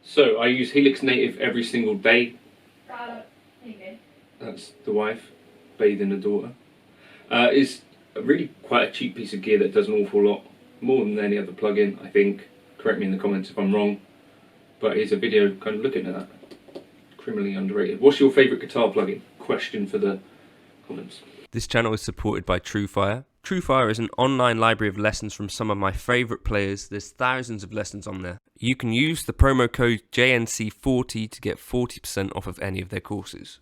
So I use Helix Native every single day. That's the wife bathing the daughter. It's really quite a cheap piece of gear that does an awful lot more than any other plugin, I think. Correct me in the comments if I'm wrong. But here's a video kind of looking at that. Criminally underrated. What's your favourite guitar plugin? Question for the comments. This channel is supported by TrueFire. TrueFire is an online library of lessons from some of my favourite players. There's thousands of lessons on there. You can use the promo code JNC40 to get 40% off of any of their courses.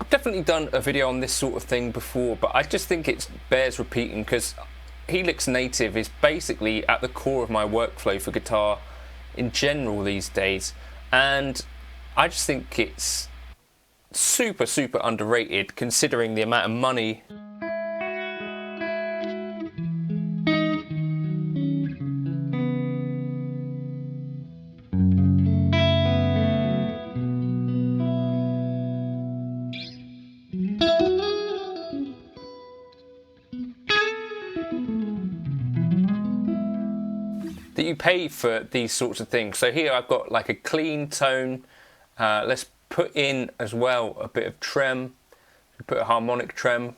Definitely done a video on this sort of thing before, but I just think it bears repeating because Helix Native is basically at the core of my workflow for guitar in general these days, and I just think it's super underrated considering the amount of money that you pay for these sorts of things. So here I've got like a clean tone. Let's put in as well a bit of trem. Put a harmonic trem.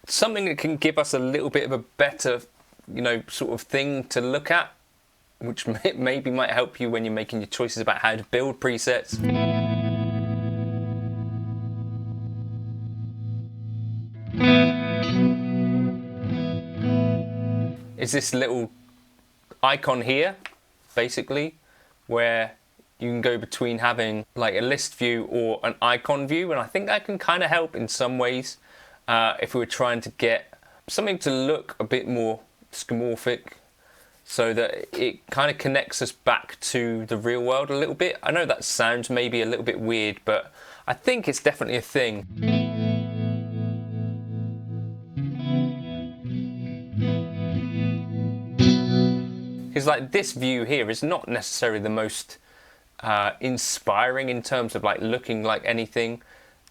Something that can give us a little bit of a better, sort of thing to look at, which maybe might help you when you're making your choices about how to build presets. is this little icon here, basically, where you can go between having like a list view or an icon view, and I think that can kind of help in some ways if we were trying to get something to look a bit more skeuomorphic, so that it kind of connects us back to the real world a little bit. I know that sounds maybe a little bit weird, but I think it's definitely a thing. Because like this view here is not necessarily the most inspiring in terms of like looking like anything,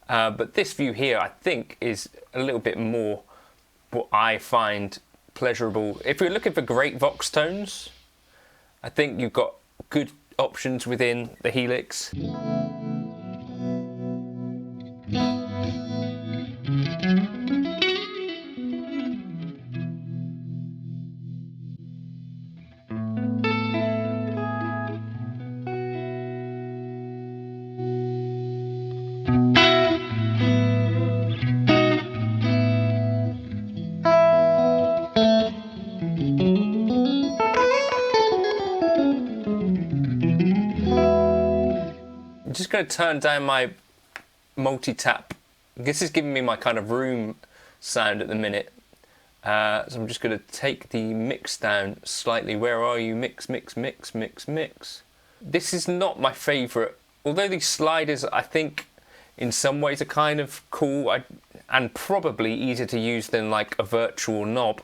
but this view here I think is a little bit more what I find pleasurable. If you're looking for great vox tones, I think you've got good options within the Helix. I'm just going to turn down my multi-tap. This is giving me my kind of room sound at the minute. So I'm just going to take the mix down slightly. Where are you? Mix, mix, mix, mix, mix. This is not my favourite. Although these sliders, I think, in some ways are kind of cool and probably easier to use than like a virtual knob,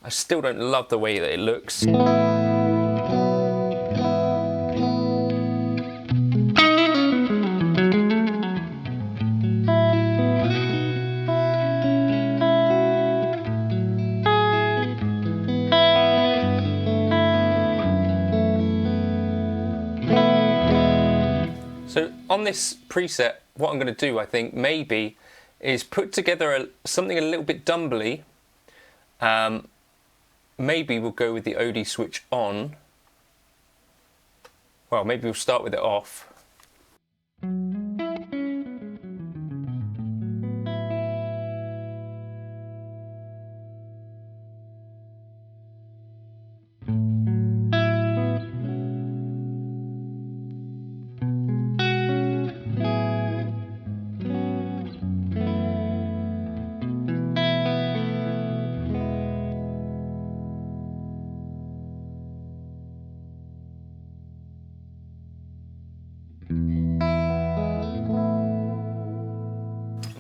I still don't love the way that it looks. So on this preset, what I'm going to do, I think, maybe, is put together something a little bit dumbly. Maybe we'll go with the OD switch on. Well, maybe we'll start with it off.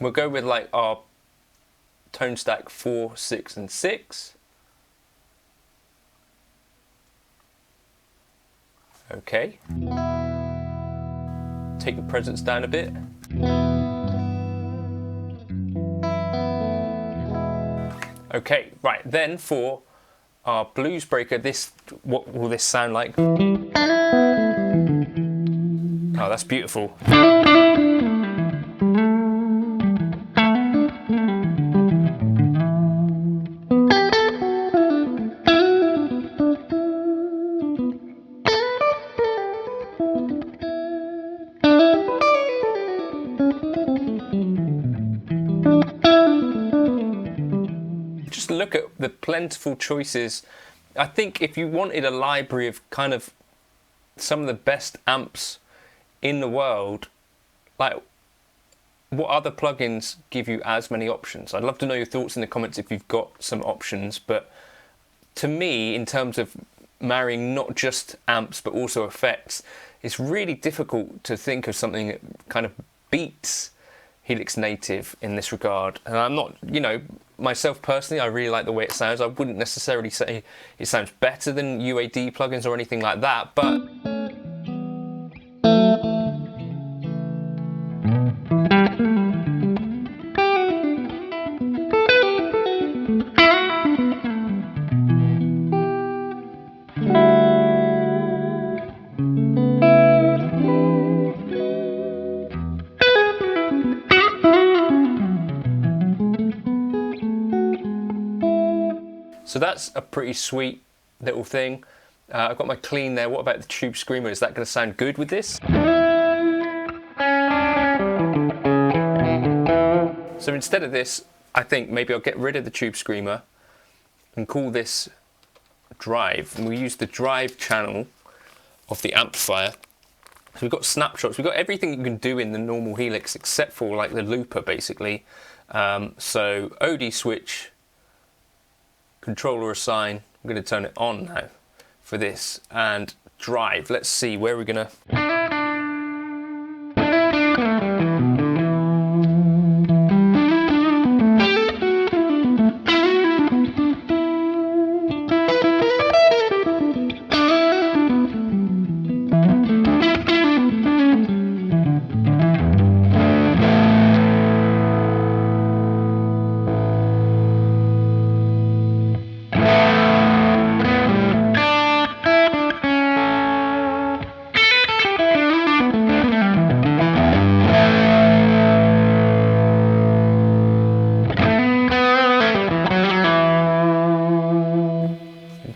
We'll go with like our tone stack 4, 6 and 6. Okay. Take the presence down a bit. Okay, right, then for our blues breaker, what will this sound like? Oh, that's beautiful. Just look at the plentiful choices. I think if you wanted a library of kind of some of the best amps in the world, like what other plugins give you as many options? I'd love to know your thoughts in the comments if you've got some options, but to me, in terms of marrying not just amps but also effects, it's really difficult to think of something that kind of beats Helix Native in this regard. And I'm not, you know, myself personally, I really like the way it sounds. I wouldn't necessarily say it sounds better than UAD plugins or anything like that, but so that's a pretty sweet little thing. I've got my clean there. What about the tube screamer? Is that going to sound good with this? So instead of this, I think maybe I'll get rid of the tube screamer and call this drive, and we use the drive channel of the amplifier. So we've got snapshots, we've got everything you can do in the normal Helix except for like the looper basically. So OD switch, controller assign, I'm going to turn it on now for this, and drive. Let's see where we're going to...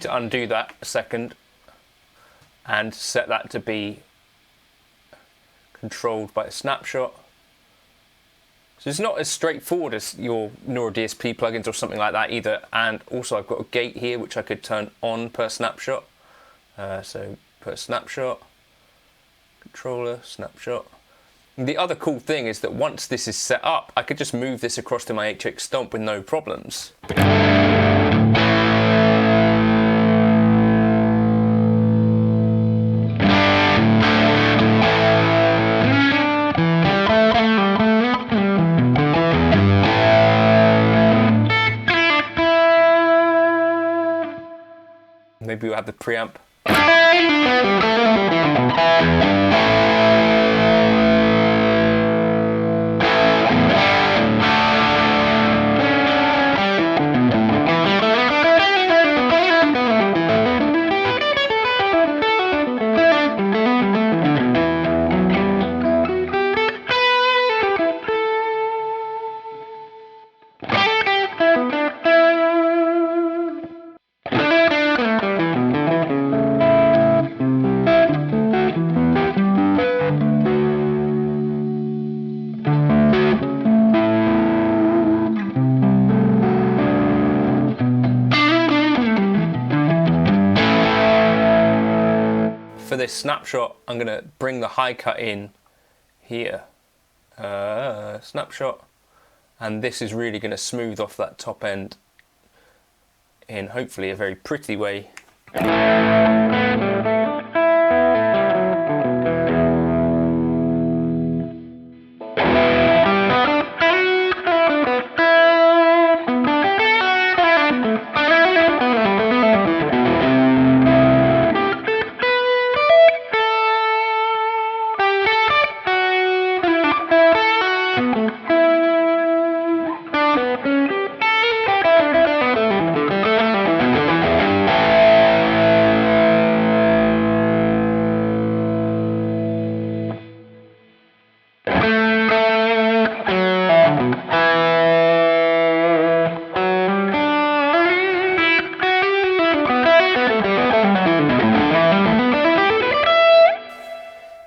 to undo that a second and set that to be controlled by a snapshot. So it's not as straightforward as your Neural DSP plugins or something like that either. And also I've got a gate here which I could turn on per snapshot. So per snapshot, controller, snapshot. And the other cool thing is that once this is set up, I could just move this across to my HX Stomp with no problems. Maybe we'll have the preamp. For this snapshot, I'm going to bring the high cut in here, snapshot, and this is really going to smooth off that top end in hopefully a very pretty way.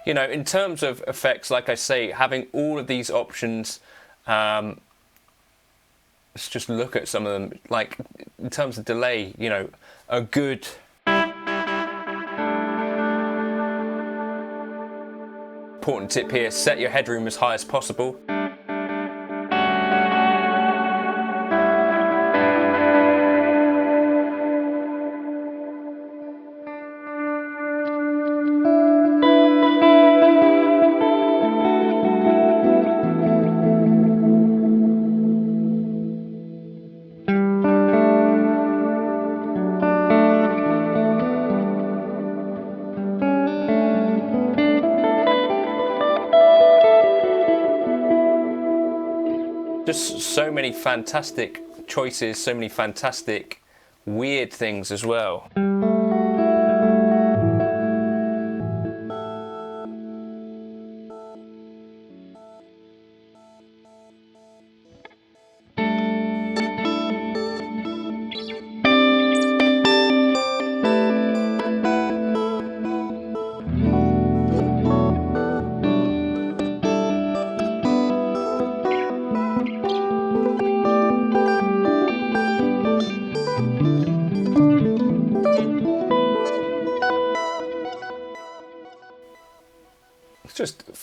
You know, in terms of effects, like I say, having all of these options, let's just look at some of them. Like, in terms of delay, you know, a good... Important tip here, set your headroom as high as possible. Just so many fantastic choices, so many fantastic weird things as well.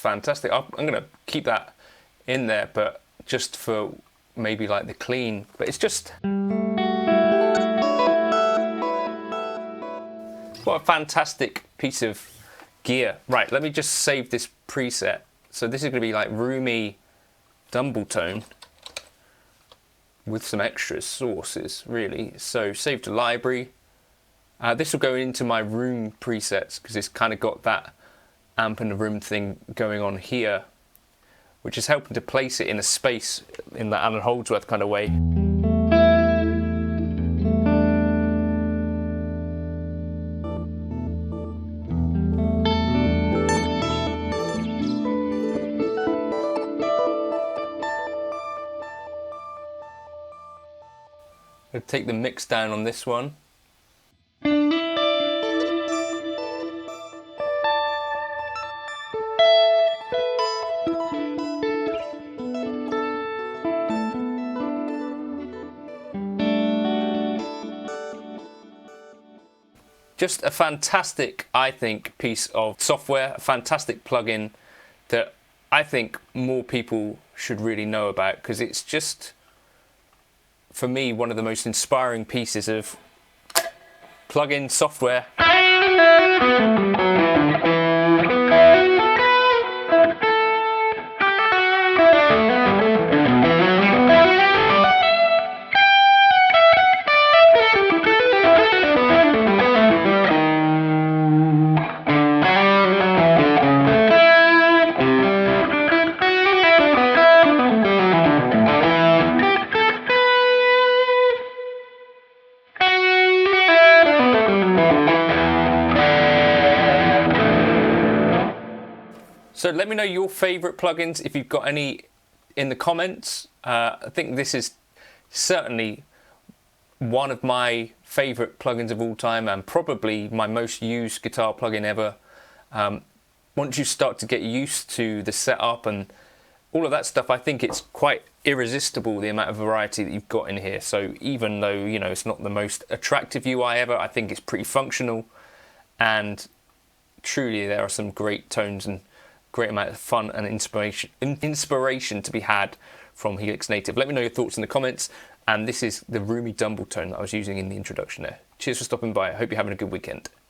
fantastic. I'm going to keep that in there, but just for maybe like the clean. But it's just... what a fantastic piece of gear. Right, let me just save this preset. So this is going to be like roomy dumble tone with some extra sources, really. So save to library. This will go into my room presets because it's kind of got that amp in the room thing going on here, which is helping to place it in a space in that Alan Holdsworth kind of way. I'll take the mix down on this one. Just a fantastic, I think, piece of software, a fantastic plugin that I think more people should really know about, because it's just, for me, one of the most inspiring pieces of plugin software. So let me know your favourite plugins, if you've got any, in the comments. I think this is certainly one of my favourite plugins of all time, and probably my most used guitar plugin ever. Once you start to get used to the setup and all of that stuff, I think it's quite irresistible, the amount of variety that you've got in here. So even though, you know, it's not the most attractive UI ever, I think it's pretty functional, and truly there are some great tones and great amount of fun and inspiration to be had from Helix Native. Let me know your thoughts in the comments, and this is the roomy dumble tone that I was using in the introduction there. Cheers for stopping by. I hope you're having a good weekend.